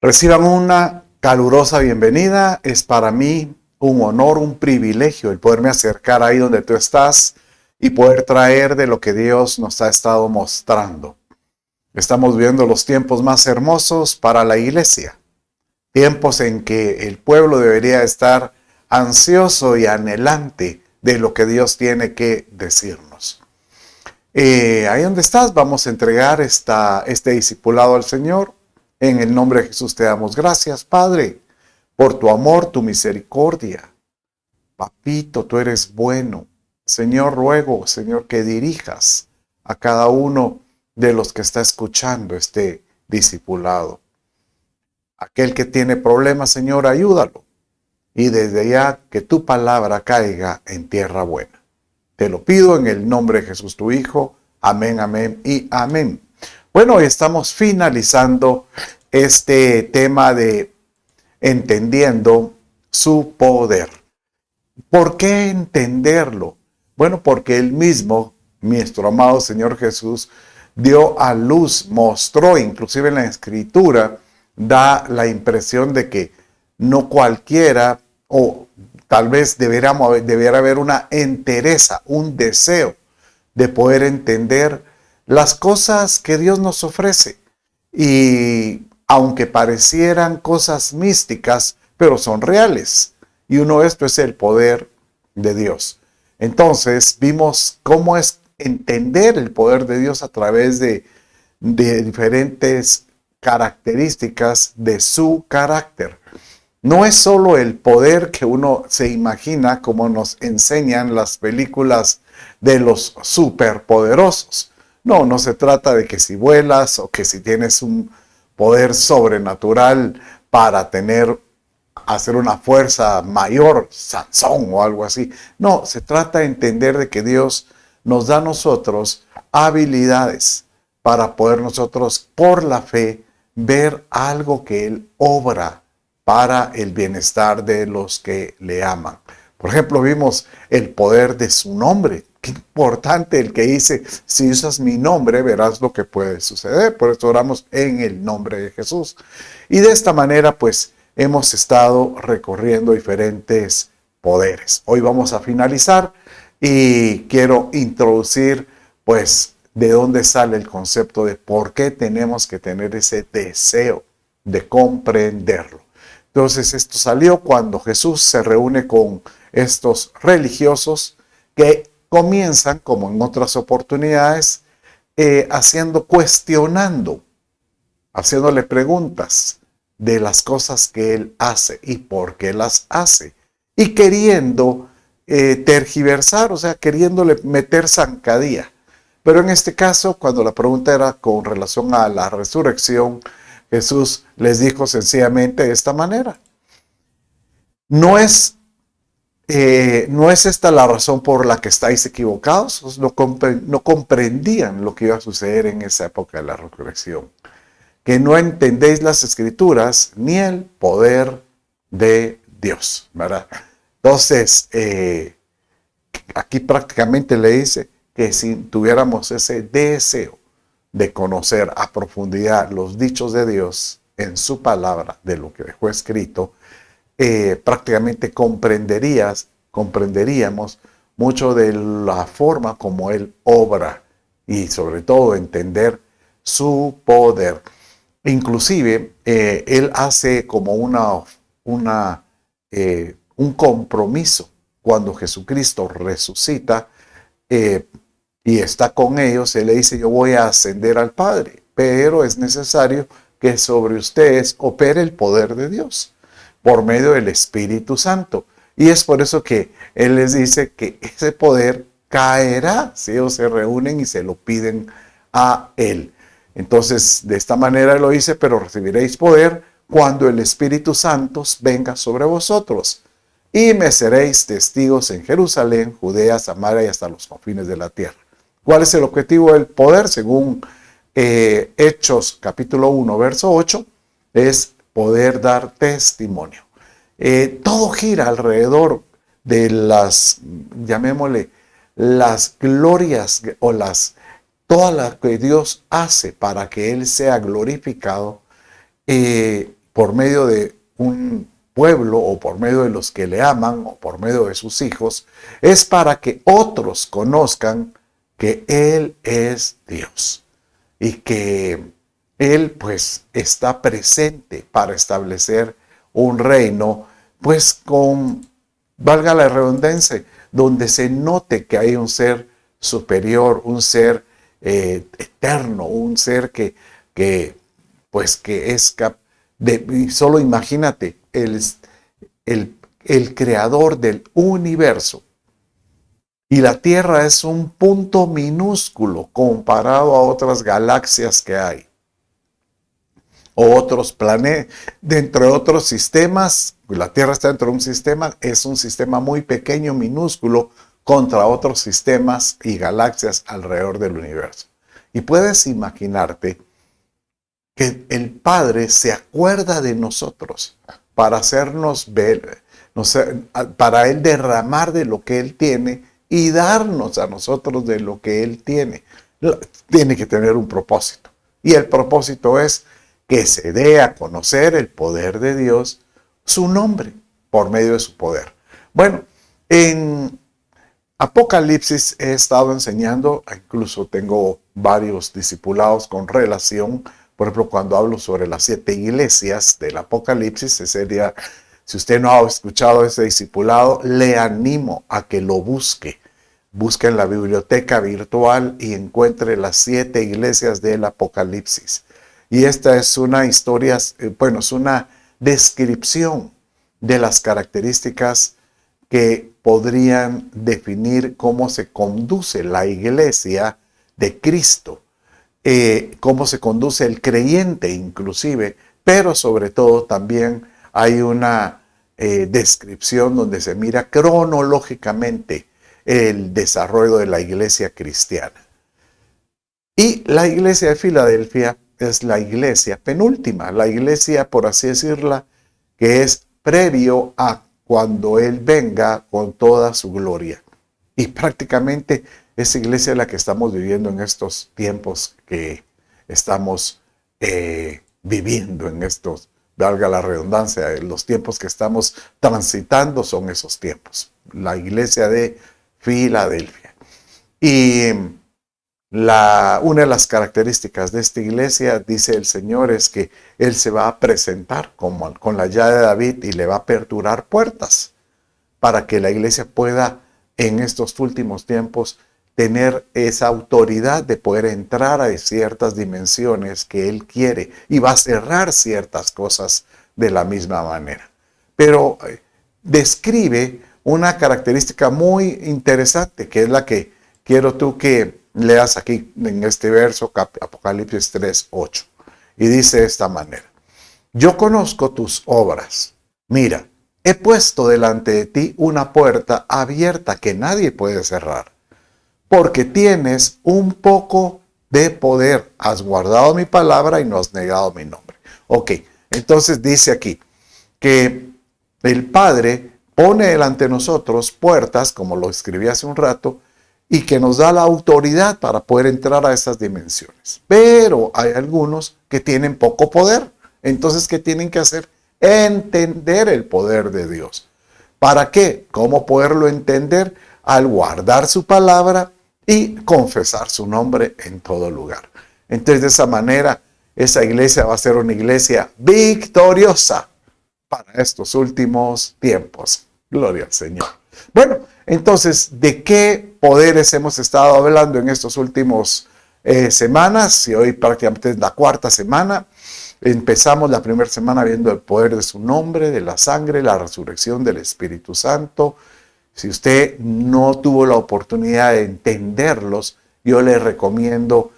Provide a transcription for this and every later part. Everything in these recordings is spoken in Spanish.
Reciban una calurosa bienvenida. Es para mí un honor, un privilegio el poderme acercar ahí donde tú estás y poder traer de lo que Dios nos ha estado mostrando. Estamos viendo los tiempos más hermosos para la iglesia. Tiempos en que el pueblo debería estar ansioso y anhelante de lo que Dios tiene que decirnos. Ahí donde estás, vamos a entregar este discipulado al Señor. En el nombre de Jesús te damos gracias, Padre, por tu amor, tu misericordia. Papito, tú eres bueno. Señor, ruego, Señor, que dirijas a cada uno de los que está escuchando este discipulado. Aquel que tiene problemas, Señor, ayúdalo. Y desde ya que tu palabra caiga en tierra buena. Te lo pido en el nombre de Jesús, tu Hijo. Amén, amén y amén. Bueno, hoy estamos finalizando este tema de entendiendo su poder. ¿Por qué entenderlo? Bueno, porque Él mismo, nuestro amado Señor Jesús, dio a luz, mostró, inclusive en la Escritura, da la impresión de que no cualquiera, o tal vez debiera haber una entereza, un deseo de poder entender las cosas que Dios nos ofrece. Y aunque parecieran cosas místicas, pero son reales. Y uno de esto es el poder de Dios. Entonces vimos cómo es entender el poder de Dios a través de diferentes características de su carácter. No es solo el poder que uno se imagina como nos enseñan las películas de los superpoderosos. No, no se trata de que si vuelas o que si tienes un poder sobrenatural para hacer una fuerza mayor, Sansón o algo así. No, se trata de entender de que Dios nos da a nosotros habilidades para poder nosotros, por la fe, ver algo que Él obra para el bienestar de los que le aman. Por ejemplo, vimos el poder de su nombre. Qué importante el que dice, si usas mi nombre, verás lo que puede suceder. Por eso oramos en el nombre de Jesús. Y de esta manera, pues, hemos estado recorriendo diferentes poderes. Hoy vamos a finalizar y quiero introducir, pues, de dónde sale el concepto de por qué tenemos que tener ese deseo de comprenderlo. Entonces, esto salió cuando Jesús se reúne con estos religiosos que comienzan, como en otras oportunidades, haciéndole preguntas de las cosas que Él hace y por qué las hace. Y queriendo tergiversar, o sea, queriéndole meter zancadilla. Pero en este caso, cuando la pregunta era con relación a la resurrección, Jesús les dijo sencillamente de esta manera. No es esta la razón por la que estáis equivocados. No comprendían lo que iba a suceder en esa época de la resurrección. Que no entendéis las Escrituras ni el poder de Dios, ¿verdad? Entonces, aquí prácticamente le dice que si tuviéramos ese deseo de conocer a profundidad los dichos de Dios en su palabra, de lo que dejó escrito, prácticamente comprenderíamos mucho de la forma como Él obra y sobre todo entender su poder. Inclusive, Él hace como un compromiso cuando Jesucristo resucita y está con ellos. Él le dice, yo voy a ascender al Padre, pero es necesario que sobre ustedes opere el poder de Dios por medio del Espíritu Santo. Y es por eso que Él les dice que ese poder caerá si ellos se reúnen y se lo piden a Él. Entonces, de esta manera lo dice, pero recibiréis poder cuando el Espíritu Santo venga sobre vosotros. Y me seréis testigos en Jerusalén, Judea, Samaria y hasta los confines de la tierra. ¿Cuál es el objetivo del poder? Según Hechos capítulo 1, verso 8, es poder dar testimonio. Todo gira alrededor de llamémosle, las glorias o todas las que Dios hace para que Él sea glorificado, por medio de un pueblo o por medio de los que le aman o por medio de sus hijos, es para que otros conozcan que Él es Dios y que Él pues está presente para establecer un reino pues con, valga la redundancia, donde se note que hay un ser superior, un ser eterno, un ser pues que es capaz de, solo imagínate, el creador del universo. Y la Tierra es un punto minúsculo comparado a otras galaxias que hay. O otros planetas, dentro de otros sistemas, la Tierra está dentro de un sistema, es un sistema muy pequeño, minúsculo, contra otros sistemas y galaxias alrededor del universo. Y puedes imaginarte que el Padre se acuerda de nosotros para hacernos ver, para Él derramar de lo que Él tiene y darnos a nosotros de lo que Él tiene. Tiene que tener un propósito. Y el propósito es que se dé a conocer el poder de Dios, su nombre, por medio de su poder. Bueno, en Apocalipsis he estado enseñando, incluso tengo varios discipulados con relación, por ejemplo, cuando hablo sobre las 7 iglesias del Apocalipsis, ese día, si usted no ha escuchado ese discipulado, le animo a que lo busque. Busque en la biblioteca virtual y encuentre las 7 iglesias del Apocalipsis. Y esta es una historia, bueno, es una descripción de las características que podrían definir cómo se conduce la iglesia de Cristo, cómo se conduce el creyente inclusive, pero sobre todo también hay una descripción donde se mira cronológicamente el desarrollo de la iglesia cristiana. Y la iglesia de Filadelfia es la iglesia penúltima, la iglesia, por así decirla, que es previo a cuando Él venga con toda su gloria. Y prácticamente esa iglesia es la que estamos viviendo en estos tiempos que estamos viviendo, en estos, valga la redundancia, los tiempos que estamos transitando son esos tiempos. La iglesia de Filadelfia. Y una de las características de esta iglesia, dice el Señor, es que Él se va a presentar con la llave de David y le va a aperturar puertas para que la iglesia pueda en estos últimos tiempos tener esa autoridad de poder entrar a ciertas dimensiones que Él quiere y va a cerrar ciertas cosas de la misma manera. Pero describe una característica muy interesante que es la que quiero tú que leas aquí en este verso, Apocalipsis 3:8. Y dice de esta manera: yo conozco tus obras. Mira, he puesto delante de ti una puerta abierta que nadie puede cerrar, porque tienes un poco de poder. Has guardado mi palabra y no has negado mi nombre. Ok, entonces dice aquí que el Padre pone delante de nosotros puertas, como lo escribí hace un rato, y que nos da la autoridad para poder entrar a esas dimensiones. Pero hay algunos que tienen poco poder. Entonces, ¿qué tienen que hacer? Entender el poder de Dios. ¿Para qué? ¿Cómo poderlo entender? Al guardar su palabra y confesar su nombre en todo lugar. Entonces, de esa manera, esa iglesia va a ser una iglesia victoriosa para estos últimos tiempos. Gloria al Señor. Bueno, entonces, ¿de qué poderes hemos estado hablando en estos últimos semanas? Y hoy prácticamente es la 4ª semana. Empezamos la primera semana viendo el poder de su nombre, de la sangre, la resurrección del Espíritu Santo. Si usted no tuvo la oportunidad de entenderlos, yo le recomiendo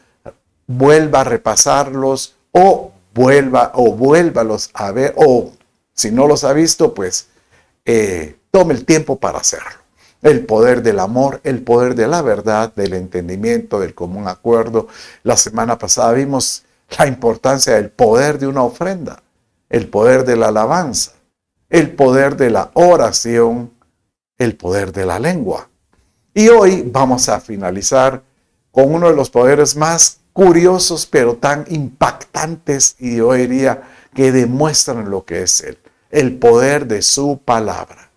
vuelva a repasarlos o vuélvalos a ver, o si no los ha visto, pues tome el tiempo para hacerlo. El poder del amor, el poder de la verdad, del entendimiento, del común acuerdo. La semana pasada vimos la importancia del poder de una ofrenda, el poder de la alabanza, el poder de la oración, el poder de la lengua. Y hoy vamos a finalizar con uno de los poderes más curiosos, pero tan impactantes, y yo diría que demuestran lo que es Él, el poder de su palabra.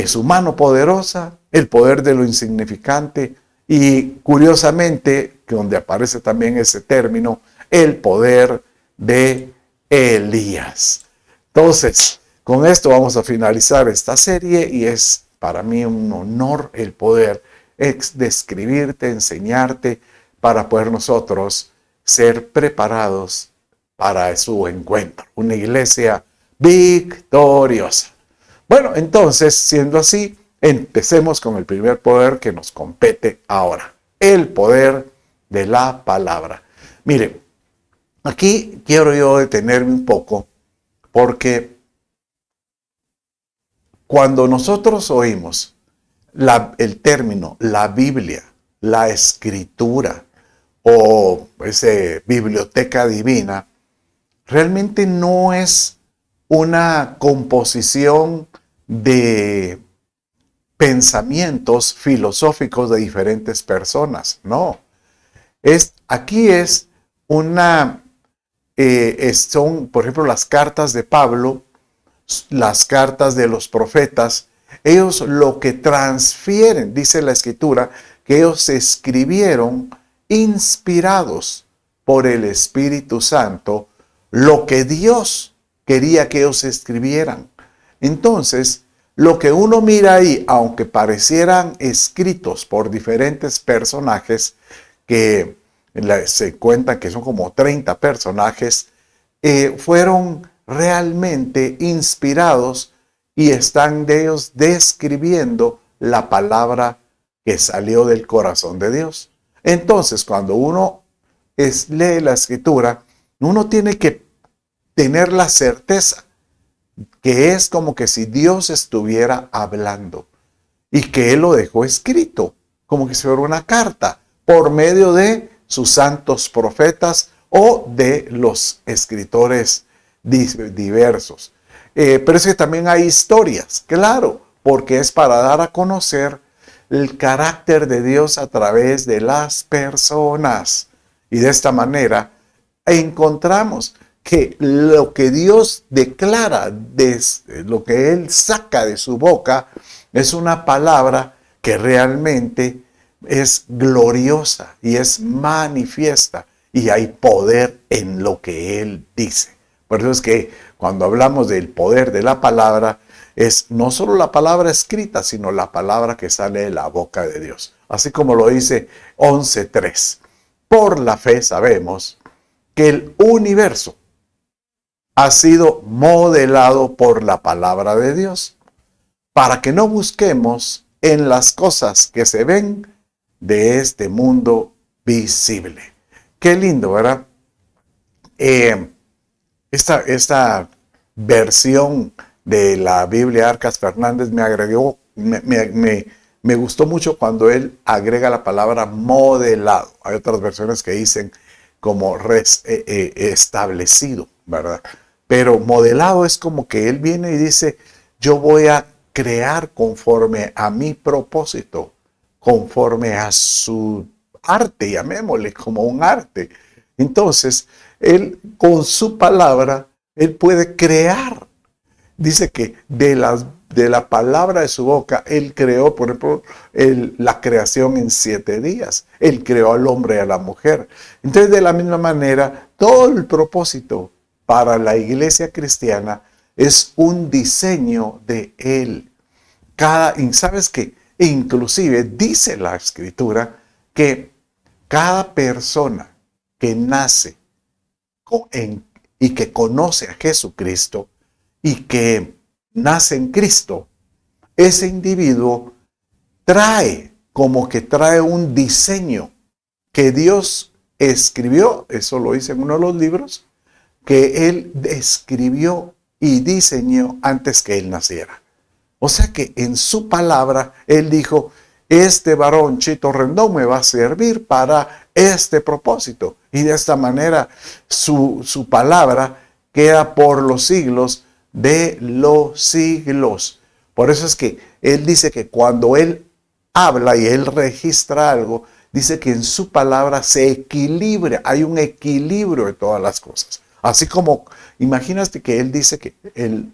Su mano poderosa, el poder de lo insignificante, y curiosamente, que donde aparece también ese término, el poder de Elías. Entonces, con esto vamos a finalizar esta serie y es para mí un honor el poder describirte, enseñarte, para poder nosotros ser preparados para su encuentro. Una iglesia victoriosa. Bueno, entonces, siendo así, empecemos con el primer poder que nos compete ahora. El poder de la palabra. Mire, aquí quiero yo detenerme un poco porque cuando nosotros oímos el término, la Biblia, la Escritura o biblioteca divina, realmente no es una composición de pensamientos filosóficos de diferentes personas, no. Aquí es una, son, por ejemplo, las cartas de Pablo, las cartas de los profetas. Ellos lo que transfieren, dice la Escritura, que ellos escribieron inspirados por el Espíritu Santo lo que Dios quería que ellos escribieran. Entonces, lo que uno mira ahí, aunque parecieran escritos por diferentes personajes, que se cuenta que son como 30 personajes, fueron realmente inspirados y están de ellos describiendo la palabra que salió del corazón de Dios. Entonces, cuando uno lee la Escritura, uno tiene que tener la certeza que es como que si Dios estuviera hablando y que Él lo dejó escrito, como que si fuera una carta, por medio de sus santos profetas o de los escritores diversos. Pero es que también hay historias, claro, porque es para dar a conocer el carácter de Dios a través de las personas. Y de esta manera encontramos que lo que Dios declara, lo que Él saca de su boca, es una palabra que realmente es gloriosa y es manifiesta y hay poder en lo que Él dice. Por eso es que cuando hablamos del poder de la palabra, es no solo la palabra escrita, sino la palabra que sale de la boca de Dios. Así como lo dice 11.3. Por la fe sabemos que el universo ha sido modelado por la palabra de Dios, para que no busquemos en las cosas que se ven de este mundo visible. Qué lindo, ¿verdad? Esta versión de la Biblia Arcas Fernández me gustó mucho cuando él agrega la palabra modelado. Hay otras versiones que dicen como establecido, ¿verdad? Pero modelado es como que él viene y dice, yo voy a crear conforme a mi propósito, conforme a su arte, llamémosle como un arte. Entonces, él con su palabra, él puede crear. Dice que de la palabra de su boca, él creó, por ejemplo, la creación en 7 días. Él creó al hombre y a la mujer. Entonces, de la misma manera, todo el propósito para la iglesia cristiana es un diseño de él. Y sabes que inclusive dice la Escritura que cada persona que nace y que conoce a Jesucristo y que nace en Cristo, ese individuo trae un diseño que Dios escribió, eso lo dice en uno de los libros, que Él escribió y diseñó antes que Él naciera. O sea que en su palabra Él dijo, este varón Chito Rendón me va a servir para este propósito. Y de esta manera su palabra queda por los siglos de los siglos. Por eso es que Él dice que cuando Él habla y Él registra algo, dice que en su palabra se equilibra, hay un equilibrio de todas las cosas. Así como, imagínate que Él dice que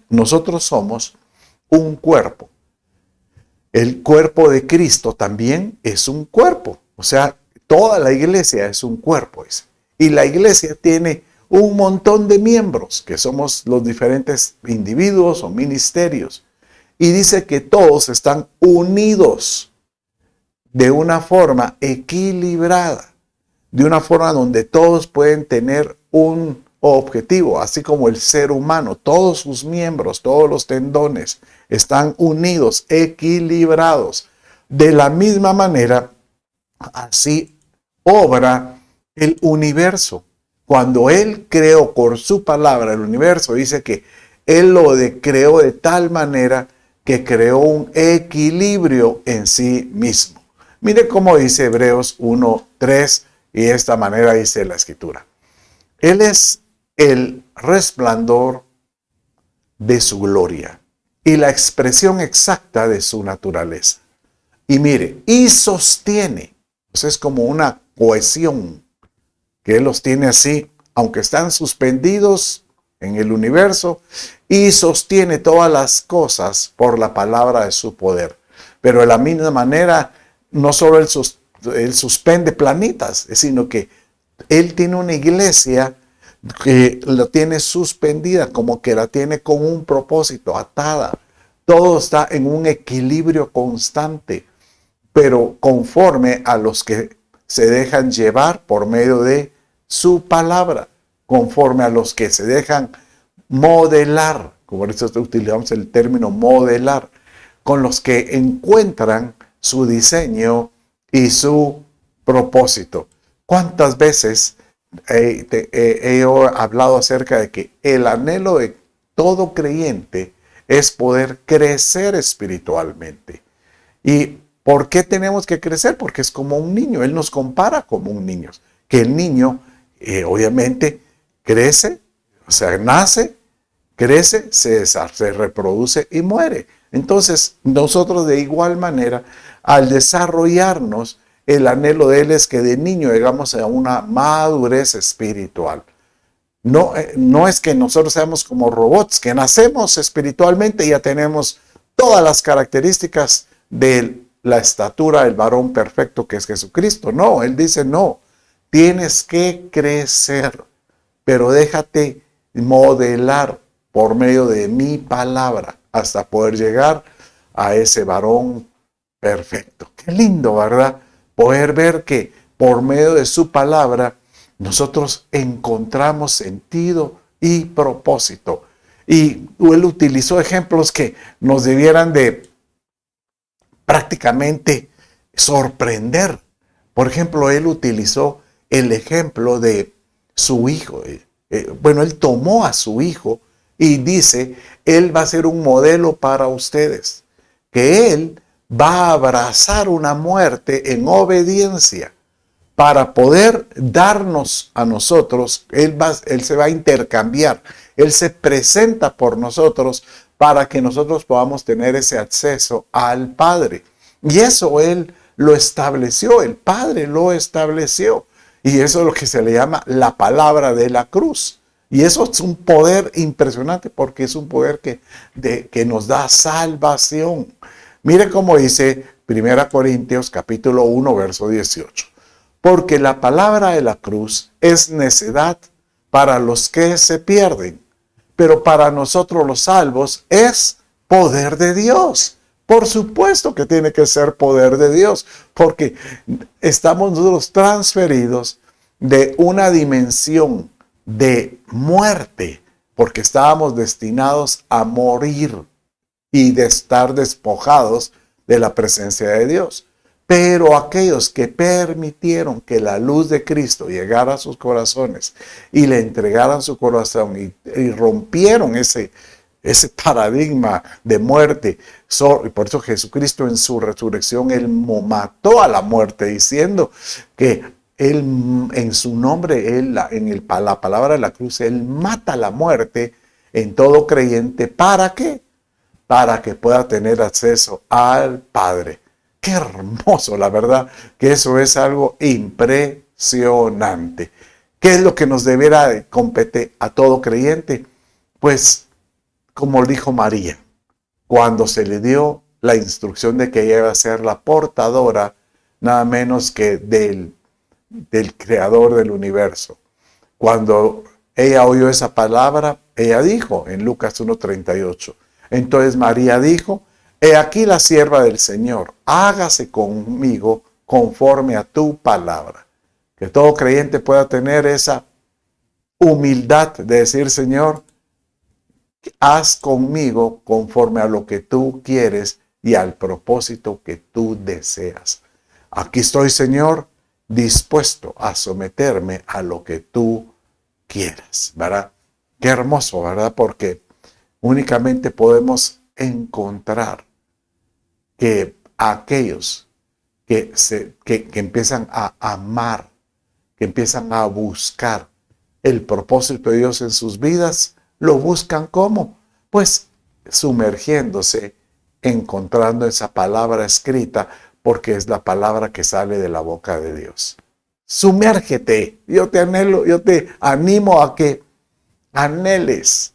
nosotros somos un cuerpo. El cuerpo de Cristo también es un cuerpo. O sea, toda la iglesia es un cuerpo. Y la iglesia tiene un montón de miembros, que somos los diferentes individuos o ministerios. Y dice que todos están unidos de una forma equilibrada, de una forma donde todos pueden tener un objetivo, así como el ser humano, todos sus miembros, todos los tendones están unidos, equilibrados. De la misma manera, así obra el universo. Cuando Él creó por su palabra el universo, dice que Él lo creó de tal manera que creó un equilibrio en sí mismo. Mire cómo dice Hebreos 1:3 y de esta manera dice la Escritura. Él es el resplandor de su gloria y la expresión exacta de su naturaleza. Y mire, y sostiene, pues es como una cohesión, que Él los tiene así, aunque están suspendidos en el universo, y sostiene todas las cosas por la palabra de su poder. Pero de la misma manera, no solo Él suspende planitas, sino que Él tiene una iglesia que la tiene suspendida, como que la tiene con un propósito, atada. Todo está en un equilibrio constante, pero conforme a los que se dejan llevar por medio de su palabra, conforme a los que se dejan modelar, como eso utilizamos el término modelar, con los que encuentran su diseño y su propósito. ¿Cuántas veces he hablado acerca de que el anhelo de todo creyente es poder crecer espiritualmente? ¿Y por qué tenemos que crecer? Porque es como un niño. Él nos compara como un niño. Que el niño, obviamente, crece, o sea, nace, crece, se reproduce y muere. Entonces, nosotros de igual manera, al desarrollarnos, el anhelo de Él es que de niño llegamos a una madurez espiritual. No es que nosotros seamos como robots, que nacemos espiritualmente y ya tenemos todas las características de la estatura del varón perfecto que es Jesucristo. No, Él dice no, tienes que crecer, pero déjate modelar por medio de mi palabra hasta poder llegar a ese varón perfecto. Qué lindo, ¿verdad? Poder ver que por medio de su palabra nosotros encontramos sentido y propósito. Y Él utilizó ejemplos que nos debieran de prácticamente sorprender. Por ejemplo, Él utilizó el ejemplo de su hijo. Él tomó a su hijo y dice, Él va a ser un modelo para ustedes, que Él va a abrazar una muerte en obediencia para poder darnos a nosotros. Él se va a intercambiar, Él se presenta por nosotros para que nosotros podamos tener ese acceso al Padre. Y eso Él lo estableció, el Padre lo estableció. Y eso es lo que se le llama la palabra de la cruz. Y eso es un poder impresionante porque es un poder que nos da salvación. Mire cómo dice 1 Corintios capítulo 1, verso 18. Porque la palabra de la cruz es necedad para los que se pierden, pero para nosotros los salvos es poder de Dios. Por supuesto que tiene que ser poder de Dios, porque estamos nosotros transferidos de una dimensión de muerte, porque estábamos destinados a morir y de estar despojados de la presencia de Dios. Pero aquellos que permitieron que la luz de Cristo llegara a sus corazones y le entregaran su corazón y rompieron ese paradigma de muerte. Y por eso Jesucristo en su resurrección, Él mató a la muerte diciendo que Él, en su nombre, la palabra de la cruz, Él mata la muerte en todo creyente. ¿Para qué? Para que pueda tener acceso al Padre. Qué hermoso, la verdad, que eso es algo impresionante. ¿Qué es lo que nos deberá de competir a todo creyente? Pues, como dijo María, cuando se le dio la instrucción de que ella iba a ser la portadora, nada menos que del creador del universo. Cuando ella oyó esa palabra, ella dijo en Lucas 1:38. Entonces María dijo: he aquí la sierva del Señor, hágase conmigo conforme a tu palabra. Que todo creyente pueda tener esa humildad de decir: Señor, haz conmigo conforme a lo que tú quieres y al propósito que tú deseas. Aquí estoy, Señor, dispuesto a someterme a lo que tú quieras, ¿verdad? Qué hermoso, ¿verdad? Porque únicamente podemos encontrar que aquellos que empiezan a amar, que empiezan a buscar el propósito de Dios en sus vidas, lo buscan ¿cómo? Pues sumergiéndose, encontrando esa palabra escrita, porque es la palabra que sale de la boca de Dios. Sumérgete. Yo te animo a que anheles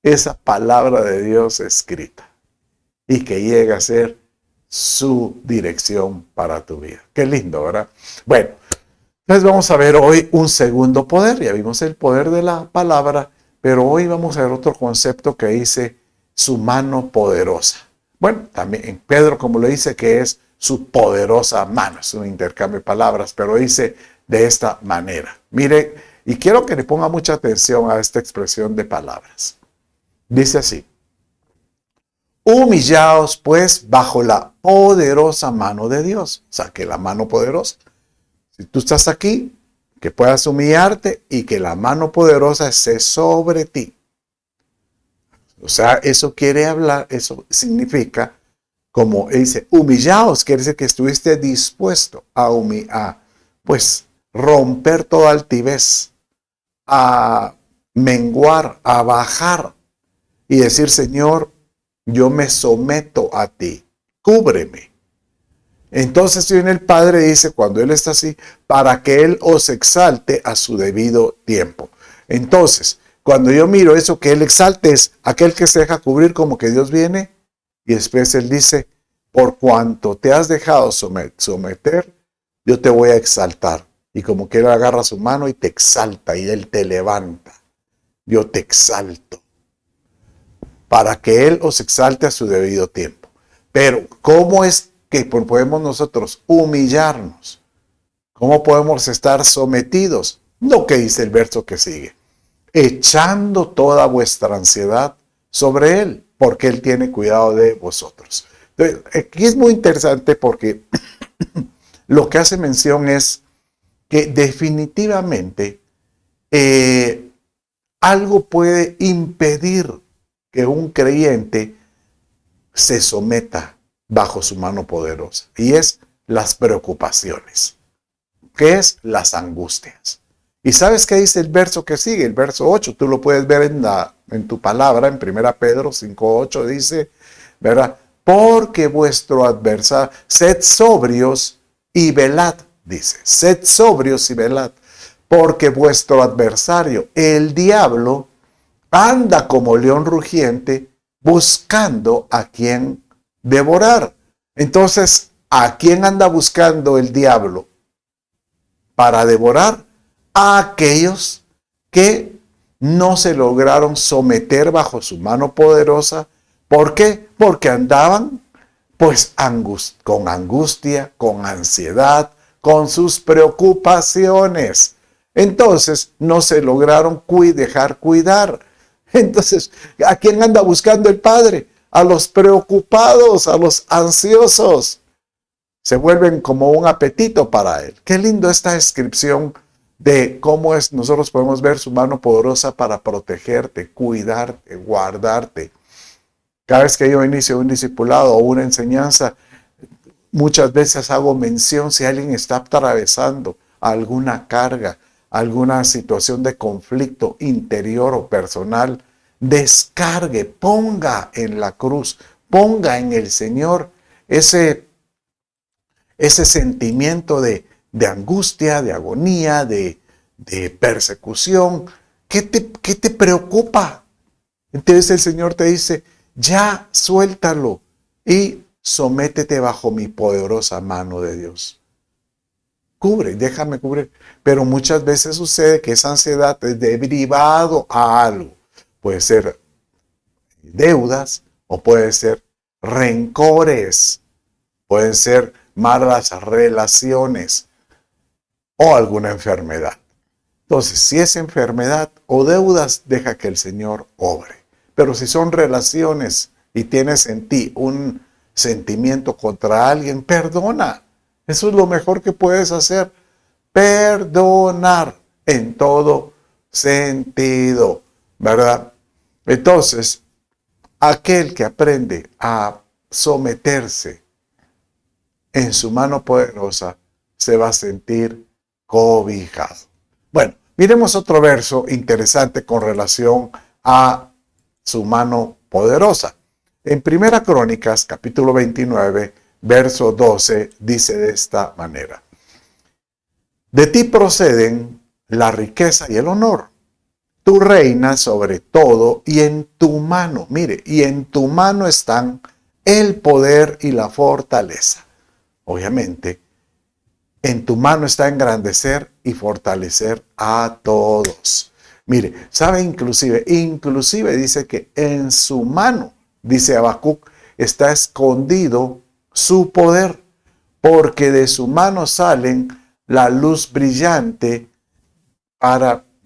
esa palabra de Dios escrita y que llegue a ser su dirección para tu vida. Qué lindo, ¿verdad? Bueno, entonces vamos a ver hoy un segundo poder. Ya vimos el poder de la palabra, pero hoy vamos a ver otro concepto que dice su mano poderosa. Bueno, también en Pedro, como lo dice, que es su poderosa mano. Es un intercambio de palabras, pero dice de esta manera. Mire, y quiero que le ponga mucha atención a esta expresión de palabras. Dice así: humillaos pues bajo la poderosa mano de Dios. O sea, que la mano poderosa. Si tú estás aquí, que puedas humillarte y que la mano poderosa esté sobre ti. O sea, eso quiere hablar, eso significa, como dice, humillaos, quiere decir que estuviste dispuesto a pues, romper toda altivez, a menguar, a bajar y decir: Señor, yo me someto a ti, cúbreme. Entonces viene el Padre, dice, cuando Él está así, para que Él os exalte a su debido tiempo. Entonces, cuando yo miro eso, que Él exalte, es aquel que se deja cubrir, como que Dios viene, y después Él dice: por cuanto te has dejado someter, yo te voy a exaltar. Y como que Él agarra su mano y te exalta, y Él te levanta. Yo te exalto, para que Él os exalte a su debido tiempo. Pero, ¿cómo es que podemos nosotros humillarnos? ¿Cómo podemos estar sometidos? Lo que dice el verso que sigue: echando toda vuestra ansiedad sobre Él, porque Él tiene cuidado de vosotros. Entonces, aquí es muy interesante porque lo que hace mención es que definitivamente algo puede impedir que un creyente se someta bajo su mano poderosa, y es las preocupaciones, que es las angustias. ¿Y sabes qué dice el verso que sigue? El verso 8, tú lo puedes ver en tu palabra, en 1 Pedro 5:8, dice, ¿verdad? Porque vuestro adversario, sed sobrios y velad, dice, sed sobrios y velad, porque vuestro adversario, el diablo, anda como león rugiente buscando a quien devorar. Entonces, ¿a quién anda buscando el diablo para devorar? A aquellos que no se lograron someter bajo su mano poderosa. ¿Por qué? Porque andaban pues con angustia, con ansiedad, con sus preocupaciones. Entonces no se lograron dejar cuidar. Entonces, ¿a quién anda buscando el Padre? A los preocupados, a los ansiosos. Se vuelven como un apetito para Él. Qué lindo esta descripción de cómo nosotros podemos ver su mano poderosa para protegerte, cuidarte, guardarte. Cada vez que yo inicio un discipulado o una enseñanza, muchas veces hago mención si alguien está atravesando alguna carga, alguna situación de conflicto interior o personal, descargue, ponga en la cruz, ponga en el Señor ese ese sentimiento de angustia, de agonía, de persecución. ¿Qué te preocupa? Entonces el Señor te dice, ya suéltalo y sométete bajo mi poderosa mano de Dios. Cubre, déjame cubrir. Pero muchas veces sucede que esa ansiedad es derivado a algo. Puede ser deudas o puede ser rencores, pueden ser malas relaciones o alguna enfermedad. Entonces, si es enfermedad o deudas, deja que el Señor obre. Pero si son relaciones y tienes en ti un sentimiento contra alguien, perdona. Eso es lo mejor que puedes hacer. Perdonar en todo sentido, ¿verdad? Entonces, aquel que aprende a someterse en su mano poderosa se va a sentir cobijado. Bueno, miremos otro verso interesante con relación a su mano poderosa. En Primera Crónicas, capítulo 29, verso 12, dice de esta manera: de ti proceden la riqueza y el honor. Tú reinas sobre todo y en tu mano, mire, y en tu mano están el poder y la fortaleza. Obviamente, en tu mano está engrandecer y fortalecer a todos. Mire, sabe, inclusive dice que en su mano, dice Habacuc, está escondido su poder, porque de su mano salen la luz brillante,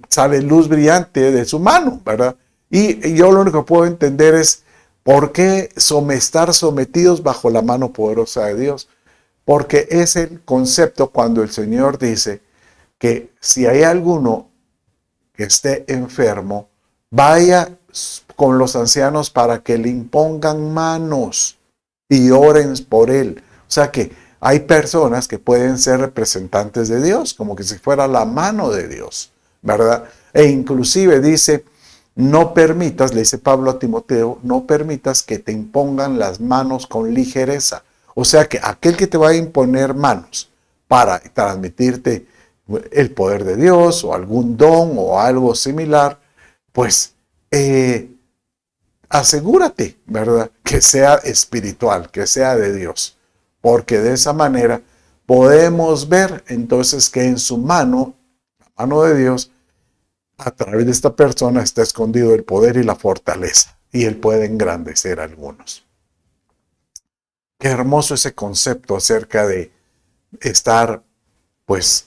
sale luz brillante de su mano, ¿verdad? Y yo lo único que puedo entender es por qué estar sometidos bajo la mano poderosa de Dios. Porque es el concepto cuando el Señor dice que si hay alguno que esté enfermo, vaya con los ancianos para que le impongan manos y oren por él. O sea que hay personas que pueden ser representantes de Dios, como que si fuera la mano de Dios, ¿verdad? E inclusive dice, no permitas, le dice Pablo a Timoteo, no permitas que te impongan las manos con ligereza. O sea que aquel que te va a imponer manos para transmitirte el poder de Dios o algún don o algo similar, pues asegúrate, ¿verdad? Que sea espiritual, que sea de Dios. Porque de esa manera podemos ver entonces que en su mano, la mano de Dios, a través de esta persona está escondido el poder y la fortaleza. Y Él puede engrandecer a algunos. Qué hermoso ese concepto acerca de estar, pues,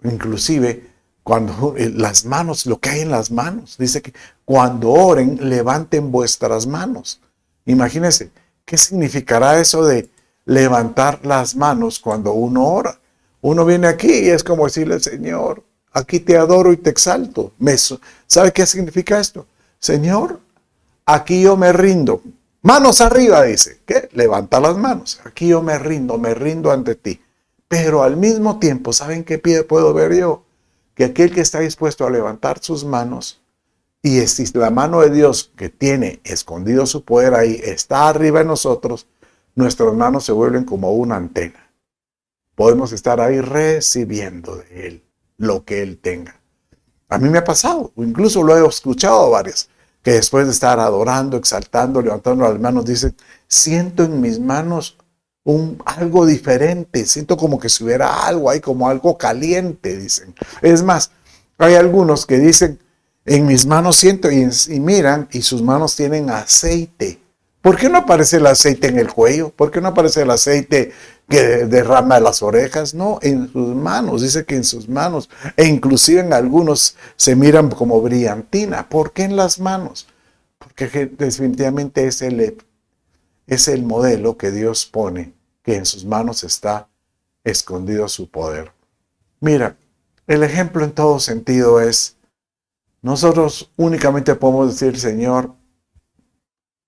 inclusive cuando las manos, lo que hay en las manos. Dice que cuando oren, levanten vuestras manos. Imagínense, ¿qué significará eso de levantar las manos cuando uno ora? Uno viene aquí y es como decirle, Señor, aquí te adoro y te exalto. ¿Sabe qué significa esto? Señor, aquí yo me rindo. Manos arriba, dice. ¿Qué? Levanta las manos. Aquí yo me rindo ante ti. Pero al mismo tiempo, ¿saben qué puedo ver yo? Que aquel que está dispuesto a levantar sus manos y si la mano de Dios que tiene escondido su poder ahí está arriba de nosotros, nuestras manos se vuelven como una antena. Podemos estar ahí recibiendo de Él lo que Él tenga. A mí me ha pasado, o incluso lo he escuchado a varios, que después de estar adorando, exaltando, levantando las manos, dicen, siento en mis manos algo diferente, siento como que si hubiera algo ahí, como algo caliente, dicen. Es más, hay algunos que dicen, en mis manos siento y miran y sus manos tienen aceite. ¿Por qué no aparece el aceite en el cuello? ¿Por qué no aparece el aceite que derrama de las orejas? No, en sus manos, dice que en sus manos, e inclusive en algunos se miran como brillantina. ¿Por qué en las manos? Porque definitivamente es el modelo que Dios pone, que en sus manos está escondido su poder. Mira, el ejemplo en todo sentido es, nosotros únicamente podemos decir, Señor,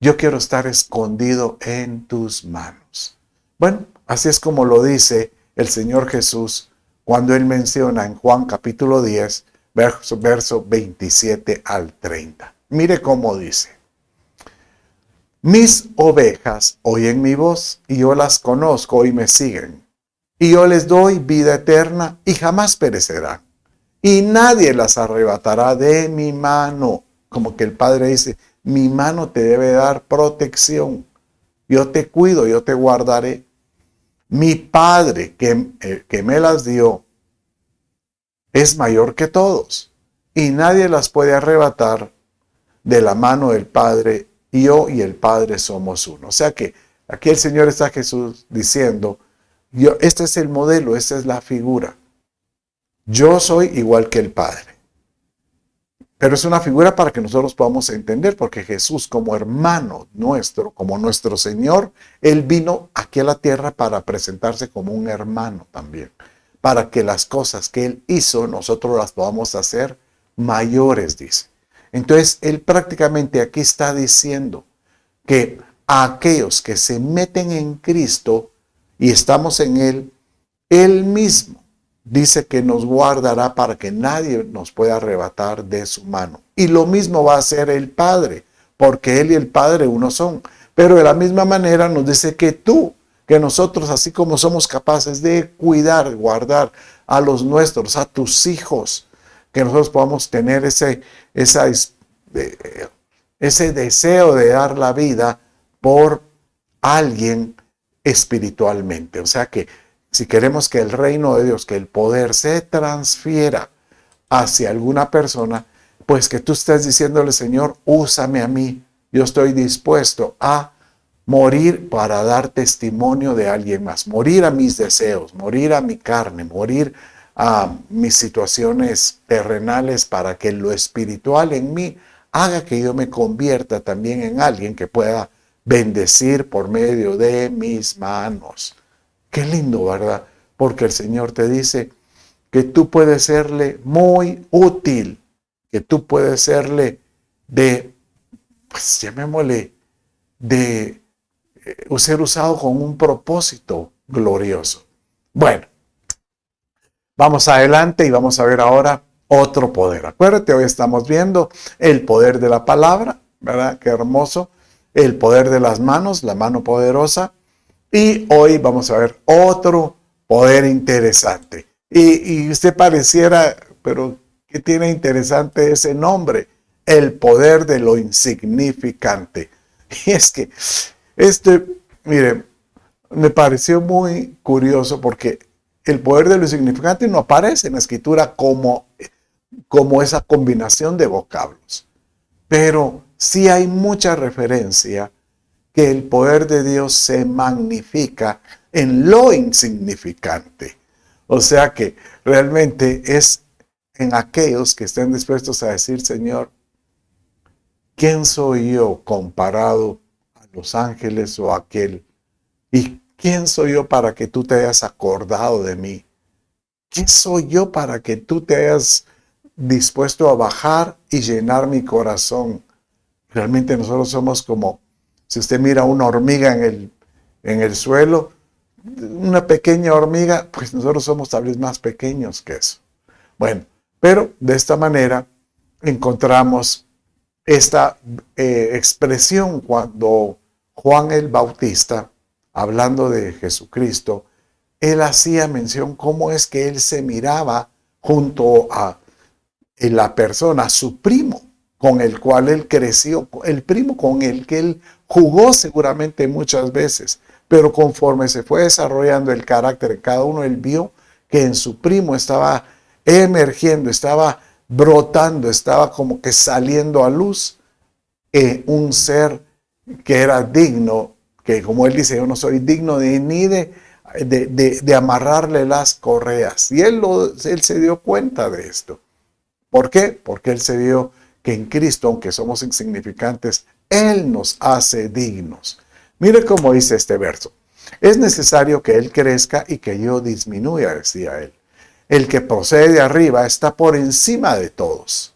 yo quiero estar escondido en tus manos. Bueno, así es como lo dice el Señor Jesús cuando Él menciona en Juan capítulo 10, verso 27 al 30. Mire cómo dice. Mis ovejas oyen mi voz y yo las conozco y me siguen. y yo les doy vida eterna y jamás perecerán. Y nadie las arrebatará de mi mano. Como que el Padre dice, mi mano te debe dar protección. Yo te cuido, yo te guardaré. Mi Padre que me las dio es mayor que todos. Y nadie las puede arrebatar de la mano del Padre. Y yo y el Padre somos uno. O sea que aquí el Señor está Jesús diciendo, este es el modelo, esta es la figura. Yo soy igual que el Padre. Pero es una figura para que nosotros podamos entender, porque Jesús como hermano nuestro, como nuestro Señor, Él vino aquí a la tierra para presentarse como un hermano también, para que las cosas que Él hizo nosotros las podamos hacer mayores, dice. Entonces, Él prácticamente aquí está diciendo que a aquellos que se meten en Cristo y estamos en Él, Él mismo dice que nos guardará para que nadie nos pueda arrebatar de su mano. Y lo mismo va a hacer el Padre, porque Él y el Padre uno son. Pero de la misma manera nos dice que nosotros, así como somos capaces de cuidar, guardar a los nuestros, a tus hijos, que nosotros podamos tener ese deseo de dar la vida por alguien espiritualmente. O sea que si queremos que el reino de Dios, que el poder se transfiera hacia alguna persona, pues que tú estés diciéndole, Señor, úsame a mí. Yo estoy dispuesto a morir para dar testimonio de alguien más. Morir a mis deseos, morir a mi carne, morir a mis situaciones terrenales para que lo espiritual en mí haga que yo me convierta también en alguien que pueda bendecir por medio de mis manos. Qué lindo, ¿verdad? Porque el Señor te dice que tú puedes serle muy útil, que tú puedes serle pues llamémosle, ser usado con un propósito glorioso. Bueno, vamos adelante y vamos a ver ahora otro poder. Acuérdate, hoy estamos viendo el poder de la palabra, ¿verdad? Qué hermoso. El poder de las manos, la mano poderosa. Y hoy vamos a ver otro poder interesante. Y usted pareciera, pero ¿qué tiene interesante ese nombre? El poder de lo insignificante. Y es que mire, me pareció muy curioso porque el poder de lo insignificante no aparece en la escritura como esa combinación de vocablos. Pero sí hay mucha referencia que el poder de Dios se magnifica en lo insignificante. O sea que realmente es en aquellos que estén dispuestos a decir, Señor, ¿quién soy yo comparado a los ángeles o a aquel? ¿Y quién soy yo para que tú te hayas acordado de mí? ¿Quién soy yo para que tú te hayas dispuesto a bajar y llenar mi corazón? Realmente nosotros somos como, si usted mira una hormiga en el suelo, una pequeña hormiga, pues nosotros somos tal vez más pequeños que eso. Bueno, pero de esta manera encontramos esta expresión cuando Juan el Bautista, hablando de Jesucristo, él hacía mención cómo es que él se miraba junto a la persona, su primo, con el cual él creció, el primo con el que él jugó seguramente muchas veces, pero conforme se fue desarrollando el carácter de cada uno, él vio que en su primo estaba emergiendo, estaba brotando, estaba como que saliendo a luz un ser que era digno, que como él dice, yo no soy digno ni de amarrarle las correas. Y él se dio cuenta de esto. ¿Por qué? Porque él se vio que en Cristo, aunque somos insignificantes, Él nos hace dignos. Mire cómo dice este verso. Es necesario que Él crezca y que yo disminuya, decía él. El que procede de arriba está por encima de todos.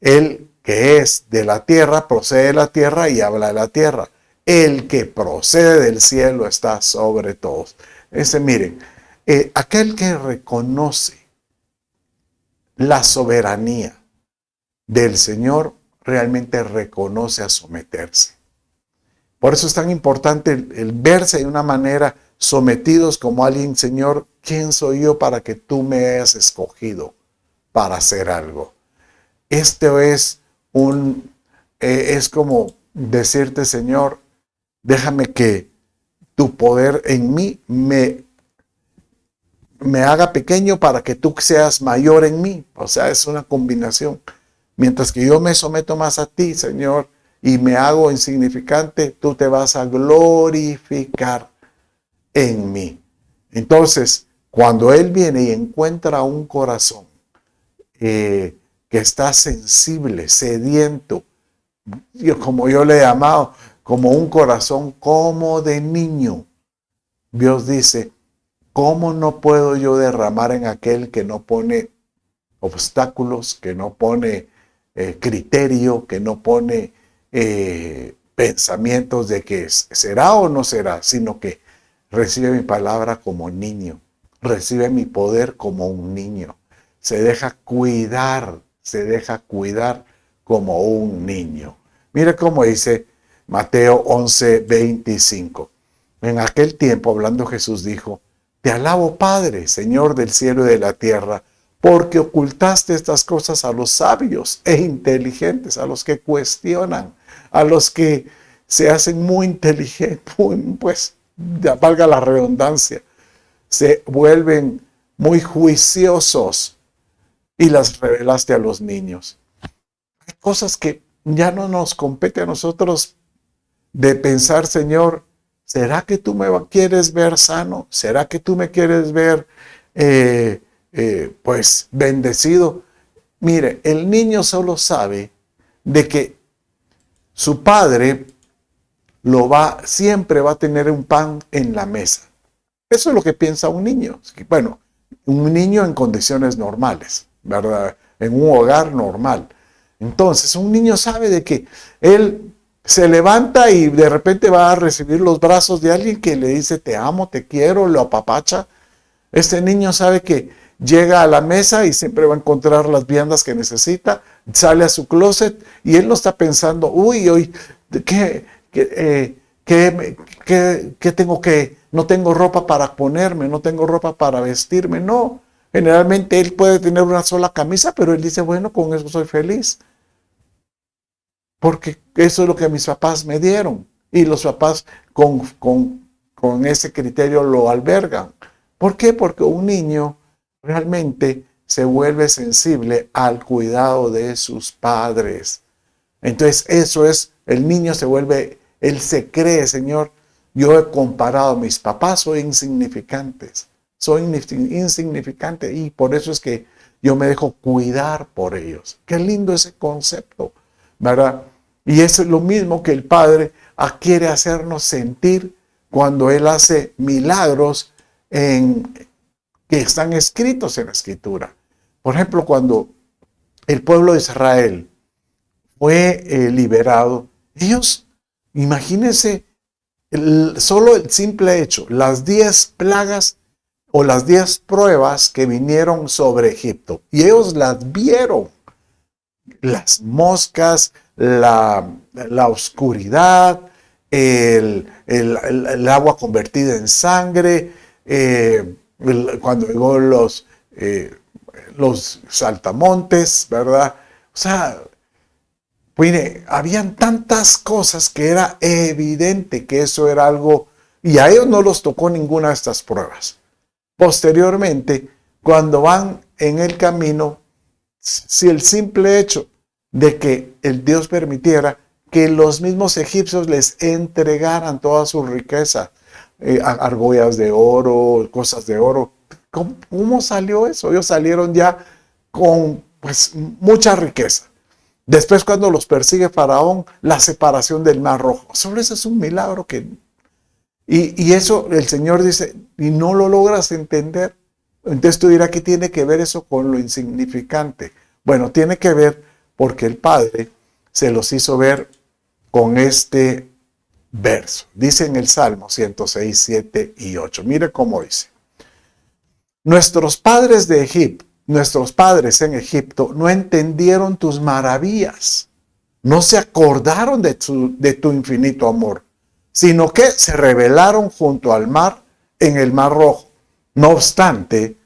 El que es de la tierra procede de la tierra y habla de la tierra. El que procede del cielo está sobre todos. Miren, aquel que reconoce la soberanía del Señor realmente reconoce a someterse. Por eso es tan importante el verse de una manera sometidos como alguien, Señor, ¿quién soy yo para que tú me hayas escogido para hacer algo? Esto es es como decirte, Señor, déjame que tu poder en mí me haga pequeño para que tú seas mayor en mí. O sea, es una combinación. Mientras que yo me someto más a ti, Señor, y me hago insignificante, tú te vas a glorificar en mí. Entonces, cuando Él viene y encuentra un corazón que está sensible, sediento, como yo le he llamado, como un corazón como de niño, Dios dice, ¿cómo no puedo yo derramar en aquel que no pone obstáculos, que no pone criterio, que no pone pensamientos de que será o no será, sino que recibe mi palabra como niño, recibe mi poder como un niño, se deja cuidar como un niño? Mire cómo dice Mateo 11:25. En aquel tiempo, hablando Jesús, dijo, te alabo, Padre, Señor del cielo y de la tierra, porque ocultaste estas cosas a los sabios e inteligentes, a los que cuestionan, a los que se hacen muy inteligentes, pues, ya valga la redundancia, se vuelven muy juiciosos y las revelaste a los niños. Hay cosas que ya no nos compete a nosotros de pensar, Señor, ¿será que tú me quieres ver sano? ¿Será que tú me quieres ver pues bendecido? Mire, el niño solo sabe de que su padre siempre va a tener un pan en la mesa. Eso es lo que piensa un niño. Bueno, un niño en condiciones normales, ¿verdad? En un hogar normal. Entonces, un niño sabe de que él se levanta y de repente va a recibir los brazos de alguien que le dice, te amo, te quiero, lo apapacha. Este niño sabe que llega a la mesa y siempre va a encontrar las viandas que necesita, sale a su closet y él no está pensando, uy, ¿qué tengo que? No tengo ropa para ponerme, no tengo ropa para vestirme. No, generalmente él puede tener una sola camisa, pero él dice, bueno, con eso soy feliz. Porque eso es lo que mis papás me dieron. Y los papás con ese criterio lo albergan. ¿Por qué? Porque un niño realmente se vuelve sensible al cuidado de sus padres. Entonces eso es, el niño se vuelve, él se cree, Señor, yo he comparado a mis papás, soy insignificante y por eso es que yo me dejo cuidar por ellos. Qué lindo ese concepto, ¿verdad? Y es lo mismo que el Padre quiere hacernos sentir cuando Él hace milagros que están escritos en la Escritura. Por ejemplo, cuando el pueblo de Israel fue liberado, ellos, imagínense, solo el simple hecho, las 10 plagas o las 10 pruebas que vinieron sobre Egipto, y ellos las vieron, las moscas, la oscuridad, el agua convertida en sangre, cuando llegó los saltamontes, ¿verdad? O sea, mire, habían tantas cosas que era evidente que eso era algo, y a ellos no los tocó ninguna de estas pruebas. Posteriormente, cuando van en el camino, si el simple hecho de que el Dios permitiera que los mismos egipcios les entregaran toda su riqueza, argollas de oro, cosas de oro, ¿cómo salió eso? Ellos salieron ya con pues mucha riqueza. Después, cuando los persigue Faraón, la separación del Mar Rojo. Solo eso es un milagro y eso el Señor dice, y no lo logras entender. Entonces tú dirás, ¿qué tiene que ver eso con lo insignificante? Bueno, tiene que ver porque el Padre se los hizo ver con este verso. Dice en el Salmo 106, 7 y 8. Mire cómo dice. Nuestros padres en Egipto no entendieron tus maravillas, no se acordaron de tu infinito amor, sino que se rebelaron junto al mar en el Mar Rojo. No obstante,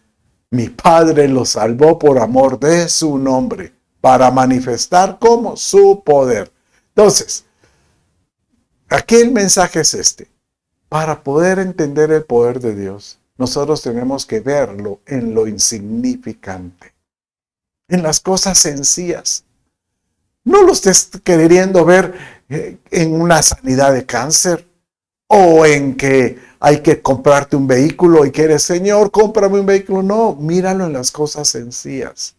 mi Padre lo salvó por amor de su nombre, para manifestar como su poder. Entonces, aquí el mensaje es este. Para poder entender el poder de Dios, nosotros tenemos que verlo en lo insignificante, en las cosas sencillas. No lo estés queriendo ver en una sanidad de cáncer o en que hay que comprarte un vehículo y quieres, Señor, cómprame un vehículo. No, míralo en las cosas sencillas.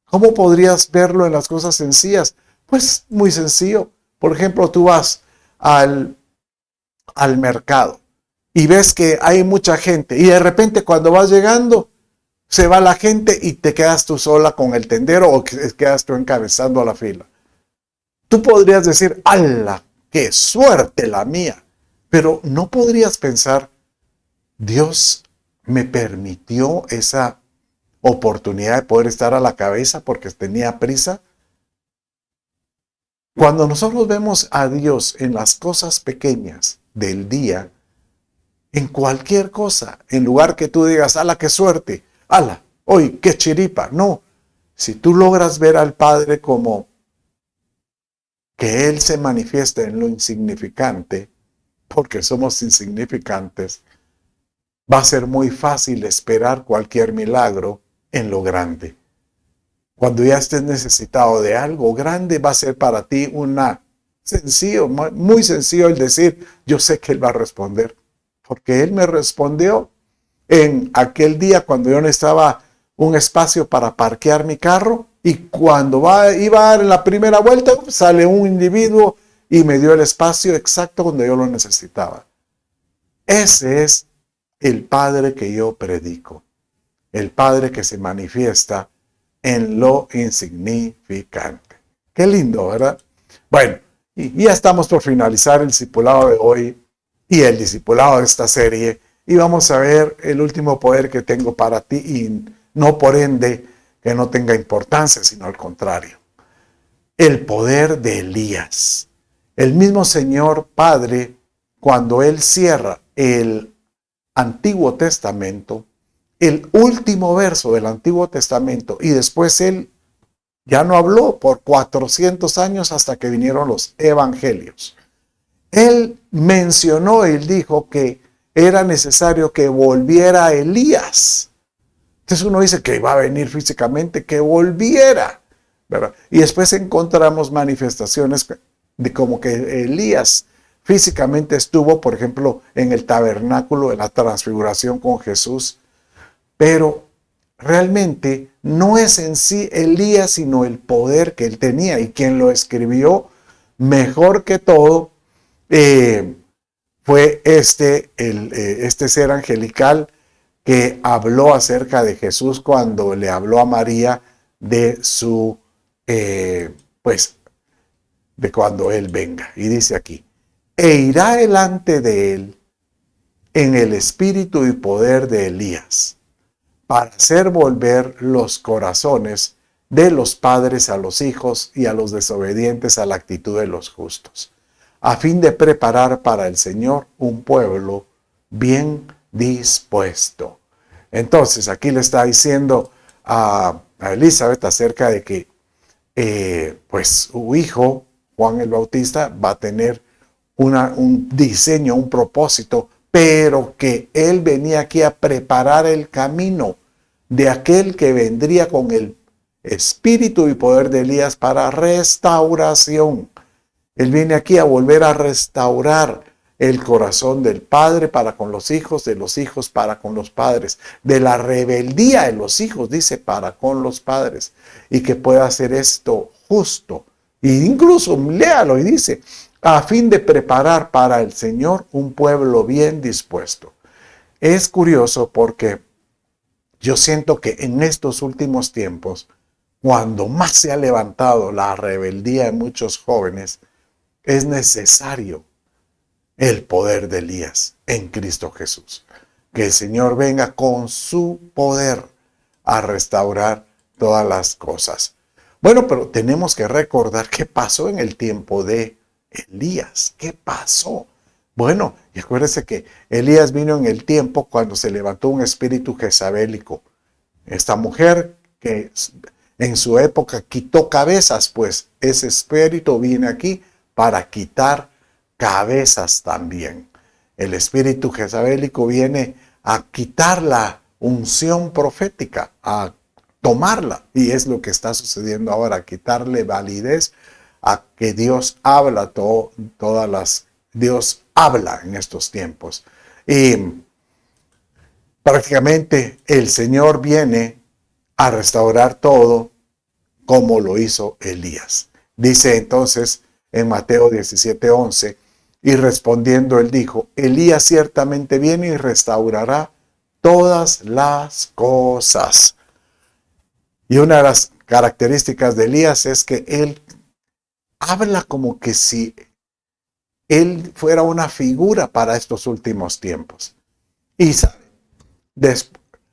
¿Cómo podrías verlo en las cosas sencillas? Pues muy sencillo. Por ejemplo, tú vas al mercado y ves que hay mucha gente y de repente cuando vas llegando se va la gente y te quedas tú sola con el tendero o quedas tú encabezando a la fila. Tú podrías decir, ¡ala! ¡Qué suerte la mía! Pero no podrías pensar, Dios me permitió esa oportunidad de poder estar a la cabeza porque tenía prisa. Cuando nosotros vemos a Dios en las cosas pequeñas del día, en cualquier cosa, en lugar que tú digas, ¡ala, qué suerte! ¡Ala! ¡Hoy, qué chiripa! No, si tú logras ver al Padre como que Él se manifiesta en lo insignificante, porque somos insignificantes, va a ser muy fácil esperar cualquier milagro en lo grande. Cuando ya estés necesitado de algo grande, va a ser para ti muy sencillo el decir, yo sé que Él va a responder, porque Él me respondió en aquel día cuando yo necesitaba un espacio para parquear mi carro y cuando iba a dar la primera vuelta, sale un individuo y me dio el espacio exacto donde yo lo necesitaba. Ese es el Padre que yo predico, el Padre que se manifiesta en lo insignificante. Qué lindo, ¿verdad? Bueno, y ya estamos por finalizar el discipulado de hoy y el discipulado de esta serie y vamos a ver el último poder que tengo para ti y no por ende que no tenga importancia, sino al contrario. El poder de Elías. El mismo Señor Padre, cuando Él cierra el Antiguo Testamento, el último verso del Antiguo Testamento, y después Él ya no habló por 400 años hasta que vinieron los evangelios. Él mencionó, Él dijo que era necesario que volviera Elías. Entonces uno dice que iba a venir físicamente, que volviera, ¿verdad? Y después encontramos manifestaciones de como que Elías físicamente estuvo, por ejemplo, en el tabernáculo de la transfiguración con Jesús, pero realmente no es en sí Elías, sino el poder que él tenía, y quien lo escribió mejor que todo fue este ser angelical que habló acerca de Jesús cuando le habló a María de su, pues, de cuando Él venga. Y dice aquí, e irá delante de Él en el espíritu y poder de Elías, para hacer volver los corazones de los padres a los hijos y a los desobedientes a la actitud de los justos, a fin de preparar para el Señor un pueblo bien dispuesto. Entonces, aquí le está diciendo a Elizabeth acerca de que pues su hijo, Juan el Bautista, va a tener un diseño, un propósito, pero que él venía aquí a preparar el camino de aquel que vendría con el espíritu y poder de Elías para restauración. Él viene aquí a volver a restaurar el corazón del padre para con los hijos, de los hijos para con los padres, de la rebeldía de los hijos, dice, para con los padres, y que pueda hacer esto justo. E incluso léalo y dice, a fin de preparar para el Señor un pueblo bien dispuesto. Es curioso porque yo siento que en estos últimos tiempos, cuando más se ha levantado la rebeldía de muchos jóvenes, es necesario el poder de Elías en Cristo Jesús. Que el Señor venga con su poder a restaurar todas las cosas. Bueno, pero tenemos que recordar qué pasó en el tiempo de Elías. ¿Qué pasó? Bueno, y acuérdese que Elías vino en el tiempo cuando se levantó un espíritu jezabélico. Esta mujer que en su época quitó cabezas, pues ese espíritu viene aquí para quitar cabezas también. El espíritu jezabélico viene a quitar la unción profética, a tomarla. Y es lo que está sucediendo ahora, a quitarle validez a que Dios habla Dios habla en estos tiempos. Y prácticamente el Señor viene a restaurar todo como lo hizo Elías. Dice entonces en Mateo 17:11, y respondiendo él dijo, Elías ciertamente viene y restaurará todas las cosas. Y una de las características de Elías es que él habla como que si él fuera una figura para estos últimos tiempos. Y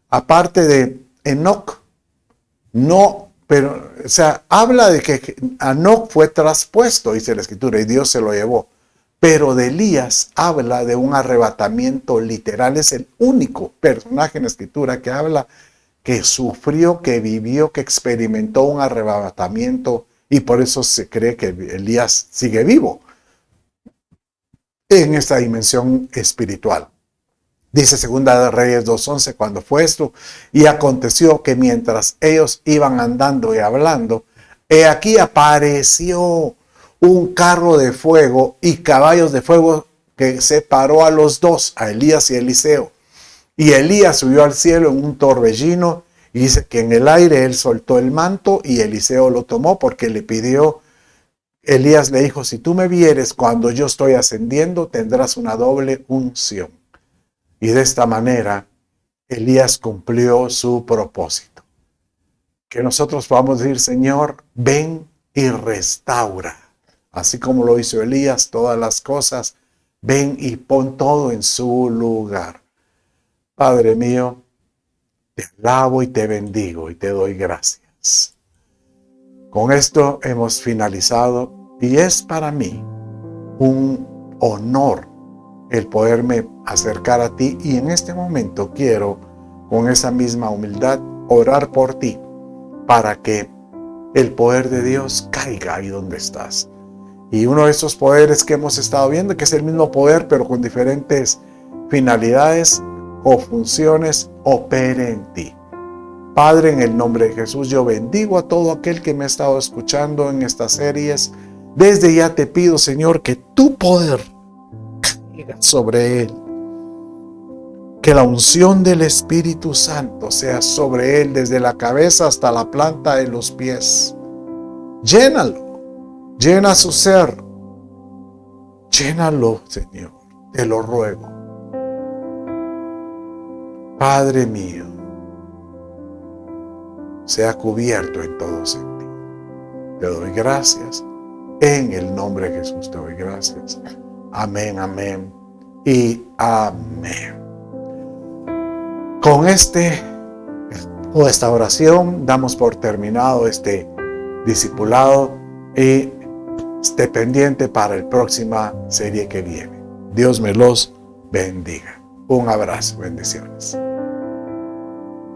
aparte de Enoc, no, pero, o sea, habla de que Enoc fue traspuesto, dice la Escritura, y Dios se lo llevó. Pero de Elías habla de un arrebatamiento literal. Es el único personaje en la Escritura que habla que sufrió, que vivió, que experimentó un arrebatamiento, y por eso se cree que Elías sigue vivo en esta dimensión espiritual. Dice Segunda de Reyes 2:11, cuando fue esto, y aconteció que mientras ellos iban andando y hablando, he aquí apareció un carro de fuego y caballos de fuego que separó a los dos, a Elías y Eliseo. Y Elías subió al cielo en un torbellino, y dice que en el aire él soltó el manto y Eliseo lo tomó porque le pidió. Elías le dijo, si tú me vieres cuando yo estoy ascendiendo, tendrás una doble unción. Y de esta manera, Elías cumplió su propósito. Que nosotros podamos decir, Señor, ven y restaura. Así como lo hizo Elías, todas las cosas, ven y pon todo en su lugar. Padre mío, te alabo y te bendigo y te doy gracias. Con esto hemos finalizado y es para mí un honor el poderme acercar a ti, y en este momento quiero con esa misma humildad orar por ti para que el poder de Dios caiga ahí donde estás. Y uno de esos poderes que hemos estado viendo, que es el mismo poder pero con diferentes finalidades o funciones, opere en ti. Padre, en el nombre de Jesús, yo bendigo a todo aquel que me ha estado escuchando en estas series. Desde ya te pido, Señor, que tu poder caiga sobre él. Que la unción del Espíritu Santo sea sobre él desde la cabeza hasta la planta de los pies. Llénalo, llena su ser. Llénalo, Señor, te lo ruego. Padre mío, sea cubierto en todo sentido. Te doy gracias. En el nombre de Jesús te doy gracias. Amén, amén y amén. Con esta oración damos por terminado este discipulado y esté pendiente para la próxima serie que viene. Dios me los bendiga. Un abrazo, bendiciones.